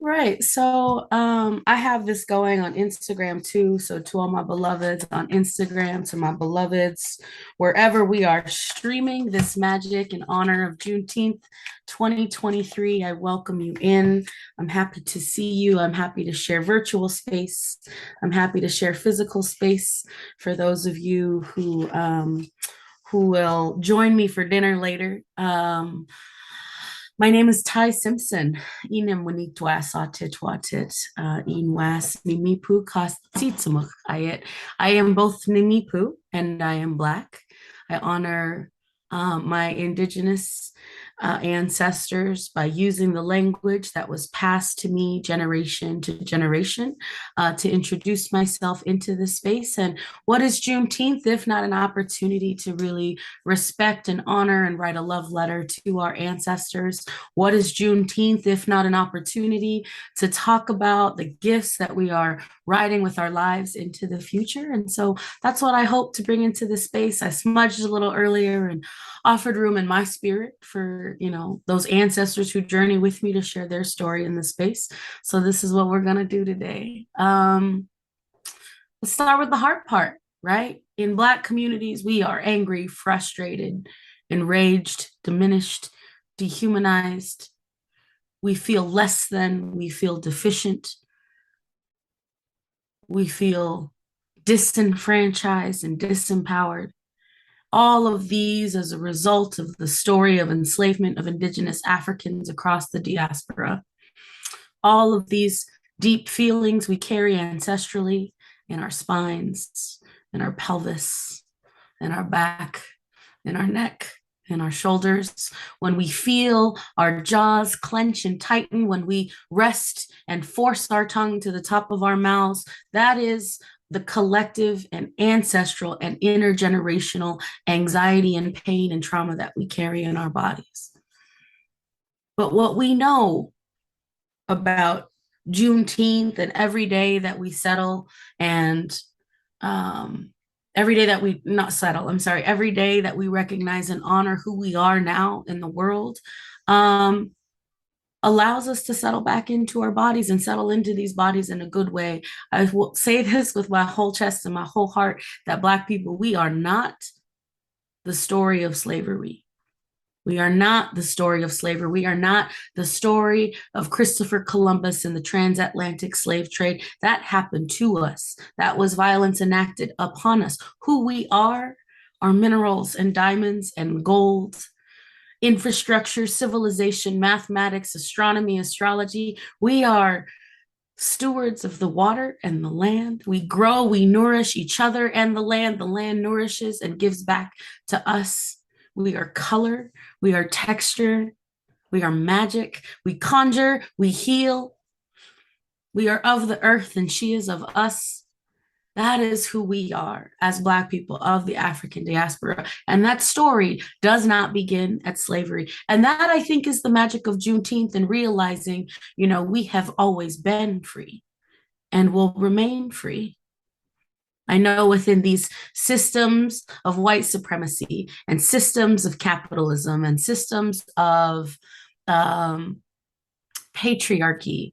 Right. So I have this going on Instagram too. So to all my beloveds on Instagram, to my beloveds, wherever we are streaming this magic in honor of Juneteenth 2023, I welcome you in. I'm happy to see you. I'm happy to share virtual space. I'm happy to share physical space for those of you who will join me for dinner later. My name is Ty Simpson. Inem winitwa satit inwas nimipu kastitsamuk ayet. I am both Nimipu and I am Black. I honor my Indigenous ancestors by using the language that was passed to me generation to generation to introduce myself into this space. And what is Juneteenth if not an opportunity to really respect and honor and write a love letter to our ancestors? What is Juneteenth if not an opportunity to talk about the gifts that we are riding with our lives into the future? And so that's what I hope to bring into this space. I smudged a little earlier and offered room in my spirit for, those ancestors who journey with me to share their story in the space. So this is what we're going to do today. Let's start with the hard part, right? In Black communities, we are angry, frustrated, enraged, diminished, dehumanized. We feel less than, we feel deficient, we feel disenfranchised and disempowered. All of these as a result of the story of enslavement of Indigenous Africans across the diaspora. All of these deep feelings we carry ancestrally in our spines, in our pelvis, in our back, in our neck, in our shoulders, when we feel our jaws clench and tighten, when we rest and force our tongue to the top of our mouths, that is the collective and ancestral and intergenerational anxiety and pain and trauma that we carry in our bodies. But what we know about Juneteenth and every day that we settle and every day that we not settle, I'm sorry, every day that we recognize and honor who we are now in the world, um, allows us to settle back into our bodies and settle into these bodies in a good way. I will say this with my whole chest and my whole heart that Black people, we are not the story of slavery. We are not the story of slavery. We are not the story of Christopher Columbus and the transatlantic slave trade. That happened to us. That was violence enacted upon us. Who we are minerals and diamonds and gold, infrastructure, civilization, mathematics, astronomy, astrology. We are stewards of the water and the land. We grow, we nourish each other and the land. The land nourishes and gives back to us. We are color, we are texture, we are magic, we conjure, we heal. We are of the earth and she is of us. That is who we are as Black people of the African diaspora. And that story does not begin at slavery. And that, I think, is the magic of Juneteenth and realizing, we have always been free and will remain free. I know within these systems of white supremacy and systems of capitalism and systems of um, patriarchy,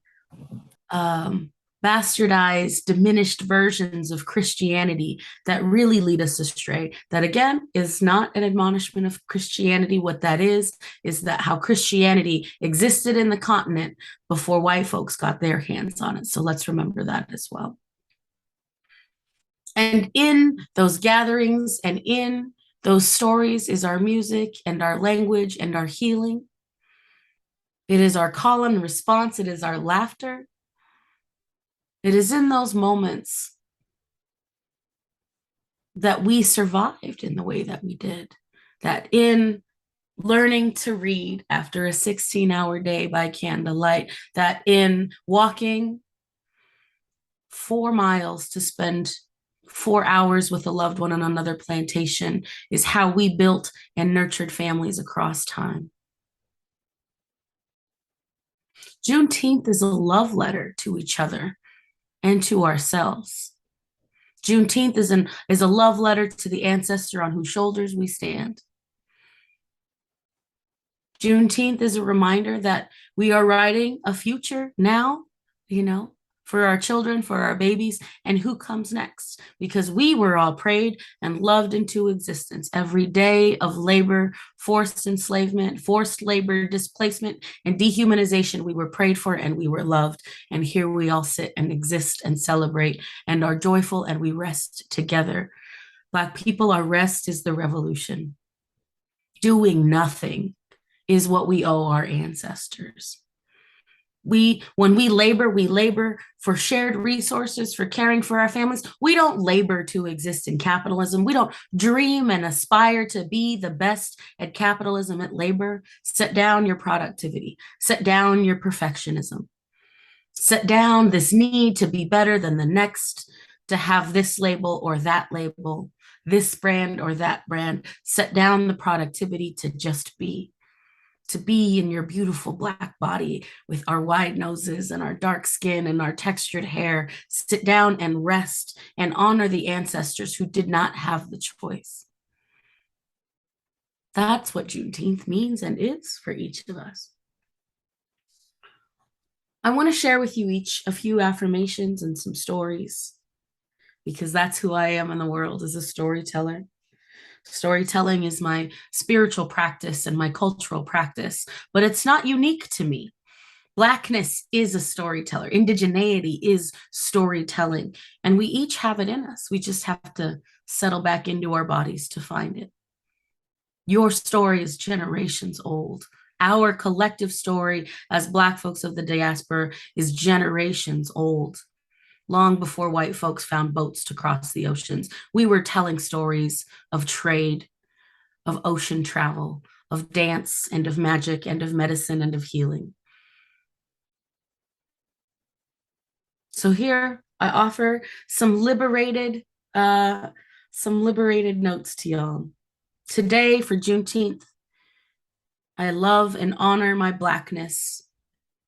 bastardized, diminished versions of Christianity that really lead us astray. That again is not an admonishment of Christianity. What that is that how Christianity existed in the continent before white folks got their hands on it. So let's remember that as well. And in those gatherings and in those stories is our music and our language and our healing. It is our call and response. It is our laughter. It is in those moments that we survived in the way that we did, that in learning to read after a 16-hour day by candlelight, that in walking 4 miles to spend 4 hours with a loved one on another plantation is how we built and nurtured families across time. Juneteenth is a love letter to each other and to ourselves. Juneteenth is a love letter to the ancestor on whose shoulders we stand. Juneteenth is a reminder that we are writing a future now, you know, for our children, for our babies, and who comes next. Because we were all prayed and loved into existence. Every day of labor, forced enslavement, forced labor, displacement, and dehumanization, we were prayed for and we were loved. And here we all sit and exist and celebrate and are joyful and we rest together. Black people, our rest is the revolution. Doing nothing is what we owe our ancestors. When we labor for shared resources, for caring for our families. We don't labor to exist in capitalism. We don't dream and aspire to be the best at capitalism, at labor. Set down your productivity, set down your perfectionism, set down this need to be better than the next, to have this label or that label, this brand or that brand. Set down the productivity to just be, to be in your beautiful Black body with our wide noses and our dark skin and our textured hair. Sit down and rest and honor the ancestors who did not have the choice. That's what Juneteenth means and is for each of us. I want to share with you each a few affirmations and some stories, because that's who I am in the world, as a storyteller. Storytelling is my spiritual practice and my cultural practice, but it's not unique to me. Blackness is a storyteller. Indigeneity is storytelling, and we each have it in us. We just have to settle back into our bodies to find it. Your story is generations old. Our collective story as Black folks of the diaspora is generations old. Long before white folks found boats to cross the oceans, we were telling stories of trade, of ocean travel, of dance, and of magic, and of medicine, and of healing. So here I offer some liberated notes to y'all. Today for Juneteenth, I love and honor my Blackness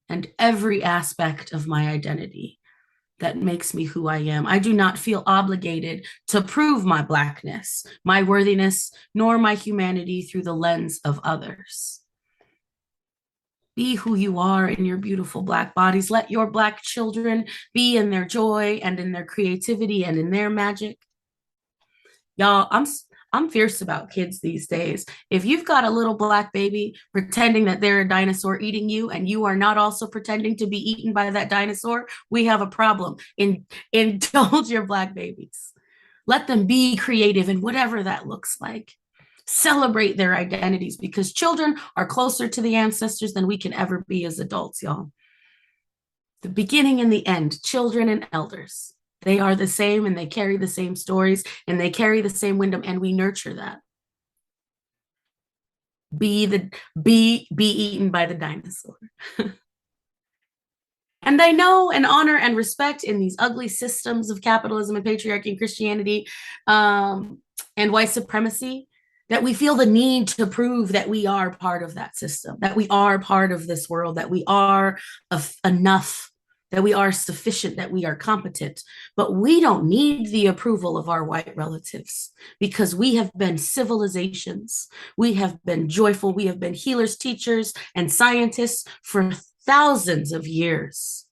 and every aspect of my identity that makes me who I am. I do not feel obligated to prove my Blackness, my worthiness, nor my humanity through the lens of others. Be who you are in your beautiful Black bodies. Let your Black children be in their joy and in their creativity and in their magic. Y'all, I'm fierce about kids these days. If you've got a little Black baby pretending that they're a dinosaur eating you, and you are not also pretending to be eaten by that dinosaur, we have a problem. Indulge your Black babies. Let them be creative in whatever that looks like. Celebrate their identities, because children are closer to the ancestors than we can ever be as adults, y'all. The beginning and the end, children and elders. They are the same, and they carry the same stories, and they carry the same wisdom, and we nurture that. Be eaten by the dinosaur. And I know and honor and respect in these ugly systems of capitalism and patriarchy and Christianity and white supremacy, that we feel the need to prove that we are part of that system, that we are part of this world, that we are enough, that we are sufficient, that we are competent. But we don't need the approval of our white relatives, because we have been civilizations. We have been joyful. We have been healers, teachers, and scientists for thousands of years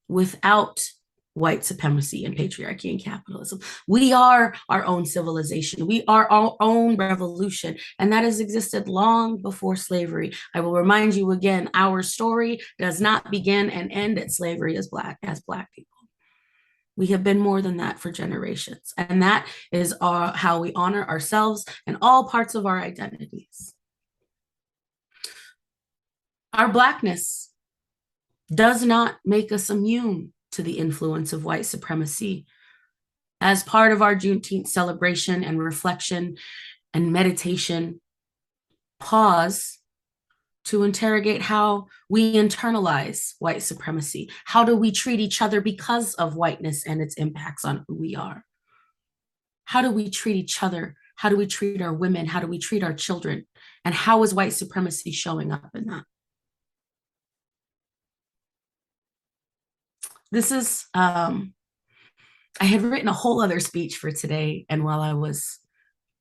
without white supremacy and patriarchy and capitalism. We are our own civilization. We are our own revolution, and that has existed long before slavery. I will remind you again, our story does not begin and end at slavery as Black people. We have been more than that for generations, and that is how we honor ourselves and all parts of our identities. Our Blackness does not make us immune to the influence of white supremacy. As part of our Juneteenth celebration and reflection and meditation, pause to interrogate how we internalize white supremacy. How do we treat each other because of whiteness and its impacts on who we are? How do we treat each other? How do we treat our women? How do we treat our children? And how is white supremacy showing up in that? This is, I had written a whole other speech for today, and while I was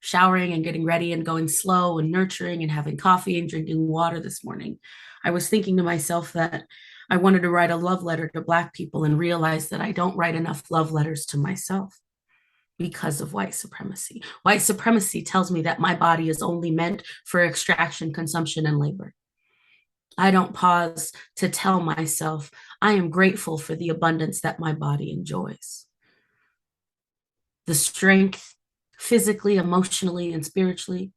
showering and getting ready and going slow and nurturing and having coffee and drinking water this morning, I was thinking to myself that I wanted to write a love letter to Black people and realize that I don't write enough love letters to myself because of white supremacy. White supremacy tells me that my body is only meant for extraction, consumption, and labor. I don't pause to tell myself I am grateful for the abundance that my body enjoys. The strength, physically, emotionally, and spiritually,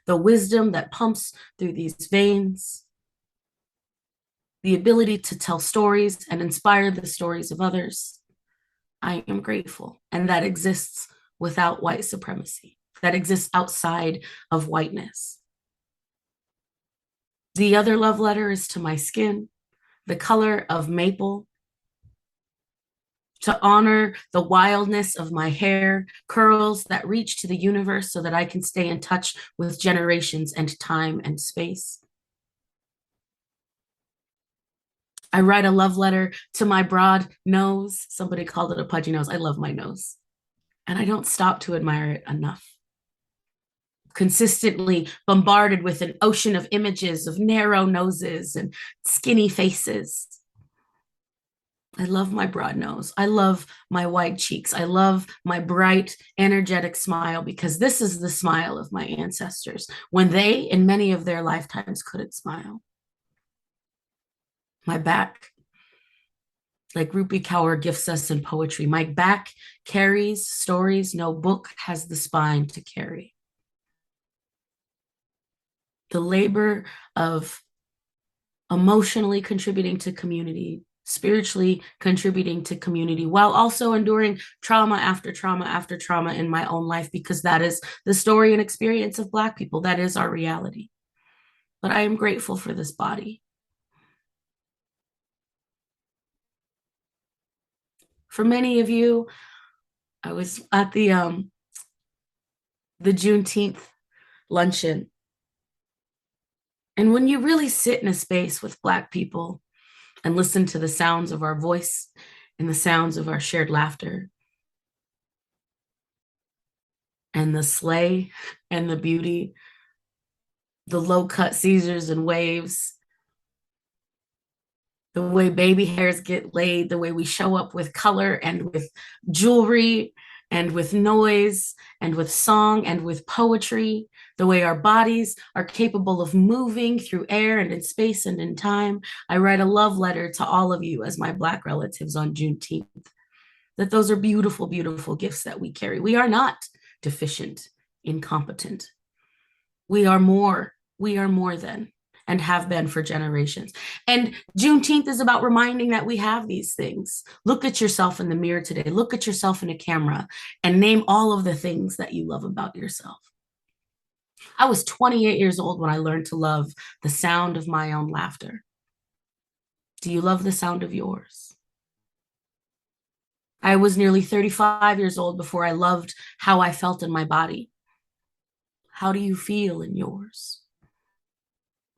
the wisdom that pumps through these veins, the ability to tell stories and inspire the stories of others. I am grateful. And that exists without white supremacy, that exists outside of whiteness. The other love letter is to my skin, the color of maple, to honor the wildness of my hair, curls that reach to the universe so that I can stay in touch with generations and time and space. I write a love letter to my broad nose. Somebody called it a pudgy nose. I love my nose. And I don't stop to admire it enough. Consistently bombarded with an ocean of images of narrow noses and skinny faces. I love my broad nose. I love my wide cheeks. I love my bright, energetic smile because this is the smile of my ancestors when they, in many of their lifetimes, couldn't smile. My back, like Rupi Kaur gifts us in poetry, my back carries stories no book has the spine to carry. The labor of emotionally contributing to community, spiritually contributing to community, while also enduring trauma after trauma after trauma in my own life, because that is the story and experience of Black people. That is our reality. But I am grateful for this body. For many of you, I was at the Juneteenth luncheon. And when you really sit in a space with Black people and listen to the sounds of our voice and the sounds of our shared laughter and the sleigh and the beauty, the low-cut Caesars and waves, the way baby hairs get laid, the way we show up with color and with jewelry and with noise and with song and with poetry, the way our bodies are capable of moving through air and in space and in time. I write a love letter to all of you as my Black relatives on Juneteenth, that those are beautiful, beautiful gifts that we carry. We are not deficient, incompetent. We are more than, and have been for generations. And Juneteenth is about reminding that we have these things. Look at yourself in the mirror today. Look at yourself in a camera and name all of the things that you love about yourself. I was 28 years old when I learned to love the sound of my own laughter. Do you love the sound of yours? I was nearly 35 years old before I loved how I felt in my body. How do you feel in yours?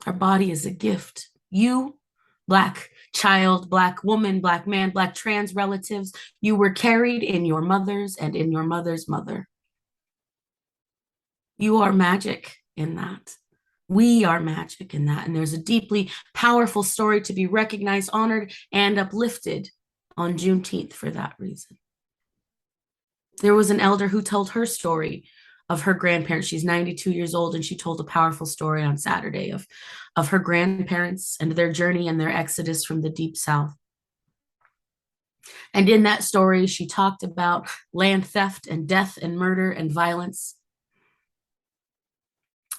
Our body is a gift. You, Black child, Black woman, Black man, Black trans relatives, you were carried in your mother's and in your mother's mother. You are magic in that. We are magic in that. And there's a deeply powerful story to be recognized, honored, and uplifted on Juneteenth for that reason. There was an elder who told her story of her grandparents. She's 92 years old, and she told a powerful story on Saturday of her grandparents and their journey and their exodus from the Deep South. And in that story, she talked about land theft and death and murder and violence.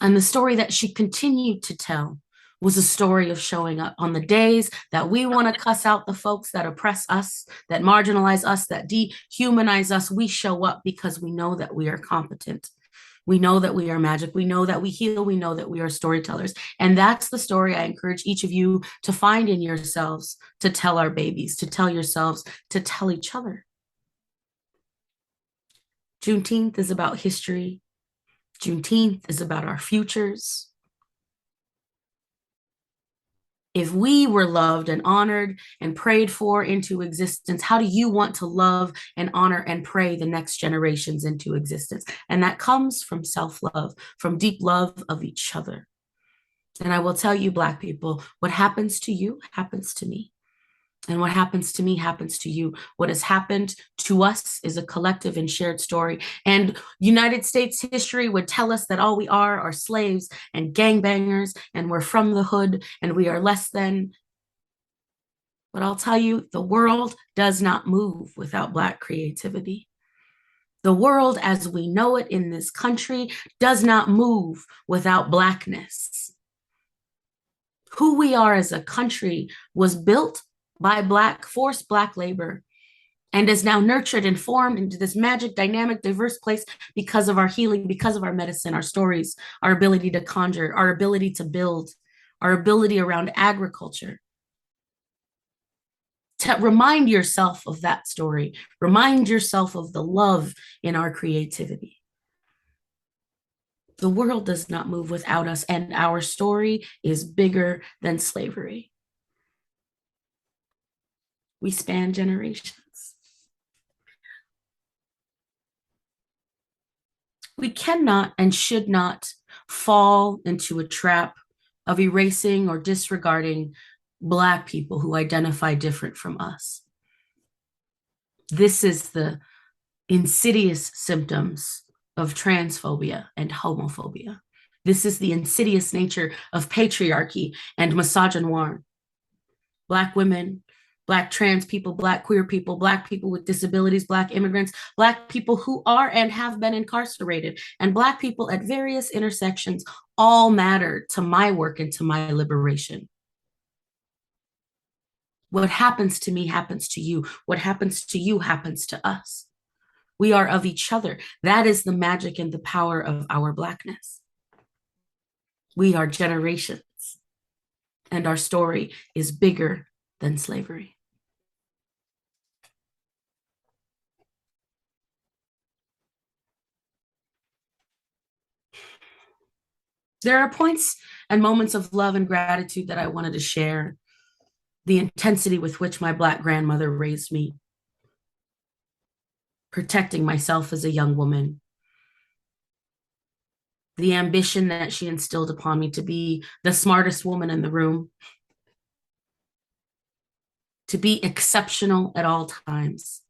And the story that she continued to tell was a story of showing up on the days that we want to cuss out the folks that oppress us, that marginalize us, that dehumanize us. We show up because we know that we are competent. We know that we are magic. We know that we heal. We know that we are storytellers. And that's the story I encourage each of you to find in yourselves, to tell our babies, to tell yourselves, to tell each other. Juneteenth is about history. Juneteenth is about our futures. If we were loved and honored and prayed for into existence, how do you want to love and honor and pray the next generations into existence? And that comes from self-love, from deep love of each other. And I will tell you, Black people, what happens to you happens to me. And what happens to me happens to you. What has happened to us is a collective and shared story. And United States history would tell us that all we are slaves and gangbangers, and we're from the hood, and we are less than. But I'll tell you, the world does not move without Black creativity. The world as we know it in this country does not move without Blackness. Who we are as a country was built by forced Black labor, and is now nurtured and formed into this magic, dynamic, diverse place because of our healing, because of our medicine, our stories, our ability to conjure, our ability to build, our ability around agriculture. To remind yourself of that story, remind yourself of the love in our creativity. The world does not move without us, and our story is bigger than slavery. We span generations. We cannot and should not fall into a trap of erasing or disregarding Black people who identify different from us. This is the insidious symptoms of transphobia and homophobia. This is the insidious nature of patriarchy and misogynoir. Black women, Black trans people, Black queer people, Black people with disabilities, Black immigrants, Black people who are and have been incarcerated, and Black people at various intersections all matter to my work and to my liberation. What happens to me happens to you. What happens to you happens to us. We are of each other. That is the magic and the power of our Blackness. We are generations, and our story is bigger than slavery. There are points and moments of love and gratitude that I wanted to share. The intensity with which my Black grandmother raised me, protecting myself as a young woman, the ambition that she instilled upon me to be the smartest woman in the room, to be exceptional at all times.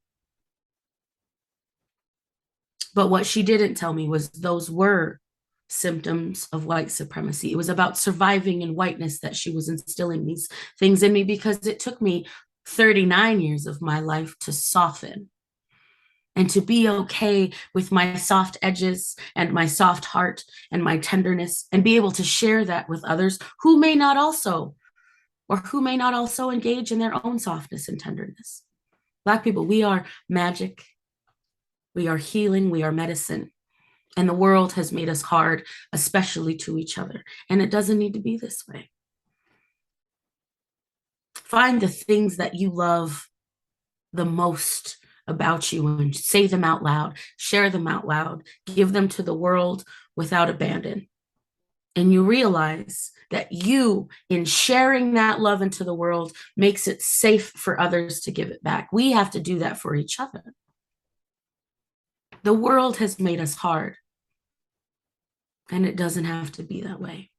But what she didn't tell me was those were symptoms of white supremacy. It was about surviving in whiteness that she was instilling these things in me, because it took me 39 years of my life to soften and to be okay with my soft edges and my soft heart and my tenderness, and be able to share that with others who may not also, or who may not also engage in their own softness and tenderness. Black people, we are magic, we are healing, we are medicine. And the world has made us hard, especially to each other. And it doesn't need to be this way. Find the things that you love the most about you and say them out loud, share them out loud, give them to the world without abandon. And you realize that you, in sharing that love into the world, makes it safe for others to give it back. We have to do that for each other. The world has made us hard, and it doesn't have to be that way.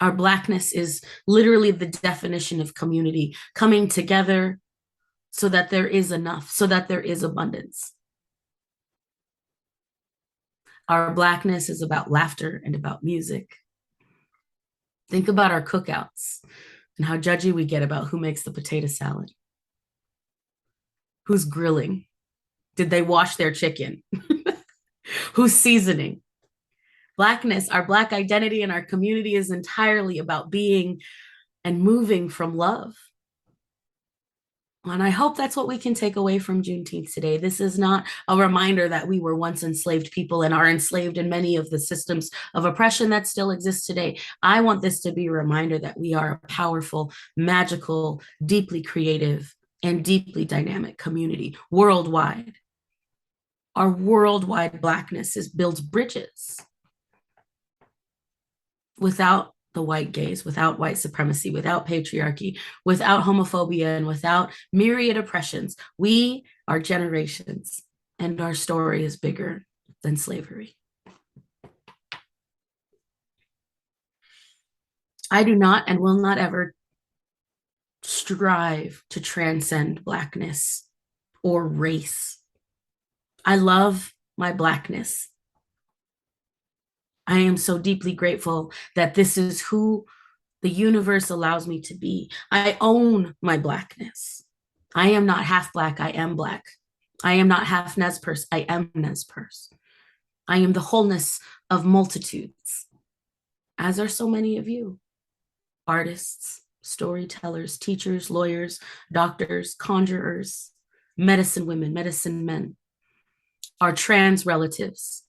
Our Blackness is literally the definition of community, coming together so that there is enough, so that there is abundance. Our Blackness is about laughter and about music. Think about our cookouts and how judgy we get about who makes the potato salad. Who's grilling? Did they wash their chicken? Who's seasoning? Blackness, our Black identity and our community is entirely about being and moving from love. And I hope that's what we can take away from Juneteenth today. This is not a reminder that we were once enslaved people and are enslaved in many of the systems of oppression that still exist today. I want this to be a reminder that we are a powerful, magical, deeply creative, and deeply dynamic community worldwide. Our worldwide Blackness builds bridges. Without the white gaze, without white supremacy, without patriarchy, without homophobia, and without myriad oppressions. We are generations, and our story is bigger than slavery. I do not and will not ever strive to transcend Blackness or race. I love my Blackness. I am so deeply grateful that this is who the universe allows me to be. I own my Blackness. I am not half Black, I am Black. I am not half Nez Perce, I am Nez Perce. I am the wholeness of multitudes, as are so many of you. Artists, storytellers, teachers, lawyers, doctors, conjurers, medicine women, medicine men, our trans relatives.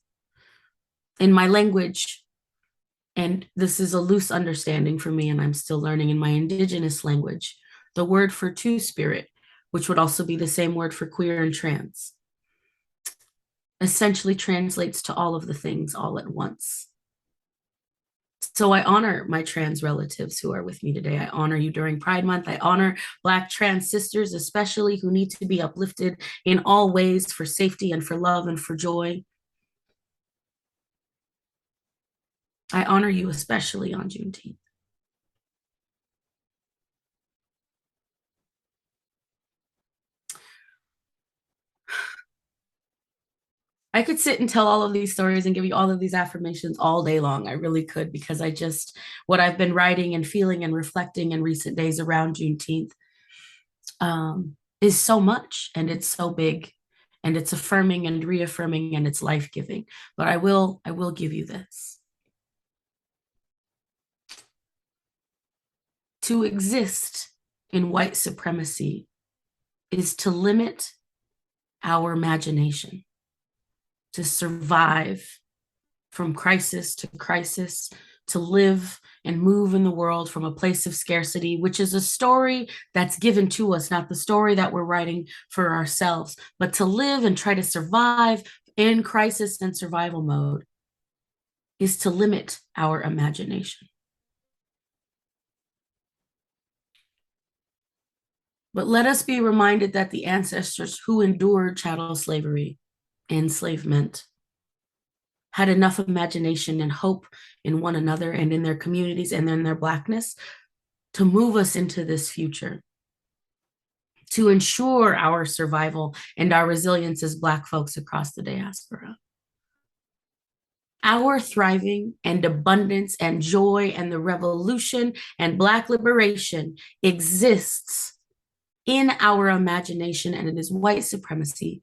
In my language, and this is a loose understanding for me, and I'm still learning, in my indigenous language, the word for two-spirit, which would also be the same word for queer and trans, essentially translates to all of the things all at once. So I honor my trans relatives who are with me today. I honor you during Pride Month. I honor Black trans sisters, especially, who need to be uplifted in all ways for safety and for love and for joy. I honor you especially on Juneteenth. I could sit and tell all of these stories and give you all of these affirmations all day long. I really could, because what I've been writing and feeling and reflecting in recent days around Juneteenth is so much, and it's so big, and it's affirming and reaffirming, and it's life-giving. But I will give you this. To exist in white supremacy is to limit our imagination, to survive from crisis to crisis, to live and move in the world from a place of scarcity, which is a story that's given to us, not the story that we're writing for ourselves, but to live and try to survive in crisis and survival mode is to limit our imagination. But let us be reminded that the ancestors who endured chattel slavery, enslavement, had enough imagination and hope in one another and in their communities and in their Blackness to move us into this future, to ensure our survival and our resilience as Black folks across the diaspora. Our thriving and abundance and joy and the revolution and Black liberation exists in our imagination, and it is white supremacy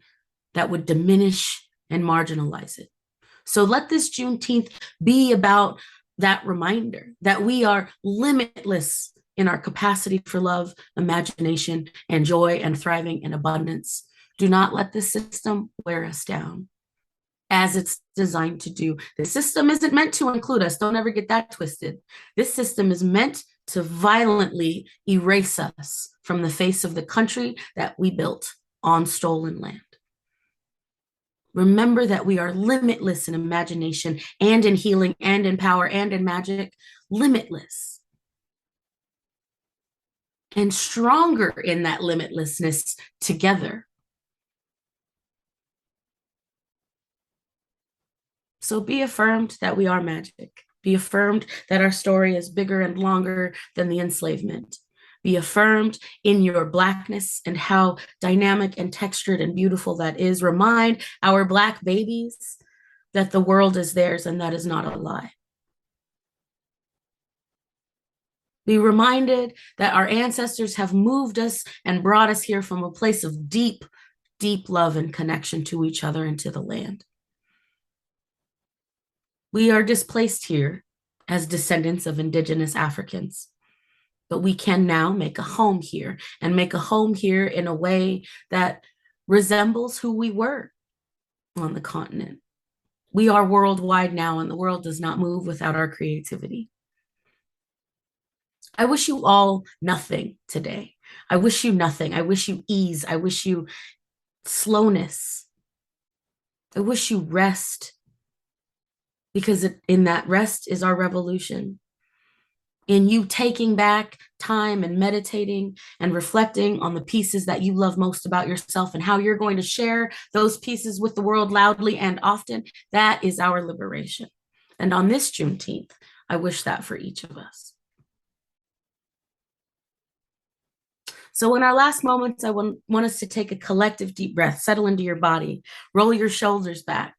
that would diminish and marginalize it. So let this Juneteenth be about that reminder that we are limitless in our capacity for love, imagination, and joy, and thriving and abundance. Do not let the system wear us down, as it's designed to do. The system isn't meant to include us. Don't ever get that twisted. This system is meant to violently erase us from the face of the country that we built on stolen land. Remember that we are limitless in imagination and in healing and in power and in magic, limitless. And stronger in that limitlessness together. So be affirmed that we are magic. Be affirmed that our story is bigger and longer than the enslavement. Be affirmed in your Blackness and how dynamic and textured and beautiful that is. Remind our Black babies that the world is theirs and that is not a lie. Be reminded that our ancestors have moved us and brought us here from a place of deep, deep love and connection to each other and to the land. We are displaced here as descendants of Indigenous Africans, but we can now make a home here, and make a home here in a way that resembles who we were on the continent. We are worldwide now, and the world does not move without our creativity. I wish you all nothing today. I wish you nothing. I wish you ease. I wish you slowness. I wish you rest, because in that rest is our revolution. in you taking back time and meditating and reflecting on the pieces that you love most about yourself and how you're going to share those pieces with the world loudly and often. That is our liberation. And on this Juneteenth, I wish that for each of us. So, in our last moments, I want us to take a collective deep breath, settle into your body, roll your shoulders back,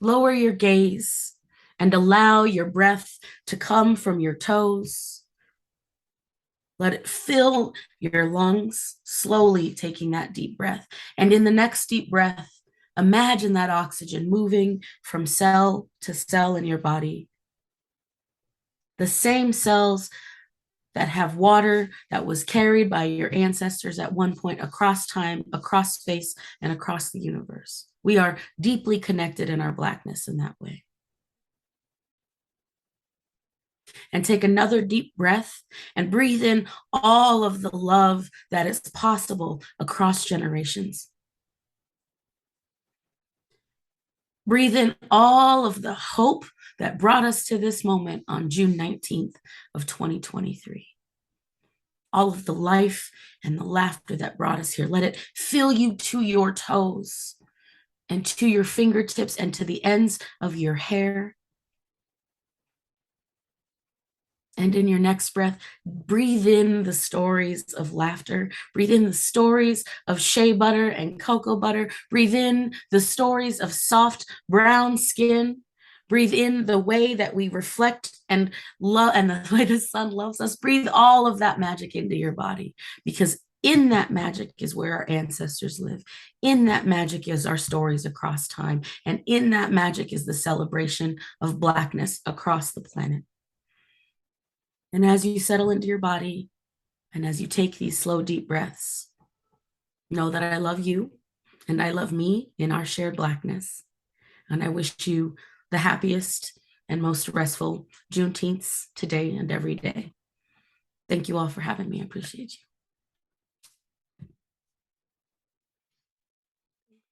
lower your gaze, and allow your breath to come from your toes. Let it fill your lungs, slowly taking that deep breath. And in the next deep breath, imagine that oxygen moving from cell to cell in your body. The same cells that have water that was carried by your ancestors at one point across time, across space, and across the universe. We are deeply connected in our Blackness in that way. And take another deep breath and breathe in all of the love that is possible across generations. Breathe in all of the hope that brought us to this moment on June 19th of 2023. All of the life and the laughter that brought us here. Let it fill you to your toes and to your fingertips and to the ends of your hair. And in your next breath, breathe in the stories of laughter. Breathe in the stories of shea butter and cocoa butter. Breathe in the stories of soft brown skin. Breathe in the way that we reflect and love, and the way the sun loves us. Breathe all of that magic into your body, because in that magic is where our ancestors live. In that magic is our stories across time. And in that magic is the celebration of Blackness across the planet. And as you settle into your body and as you take these slow, deep breaths, know that I love you and I love me in our shared Blackness. And I wish you the happiest and most restful Juneteenths today and every day. Thank you all for having me. I appreciate you.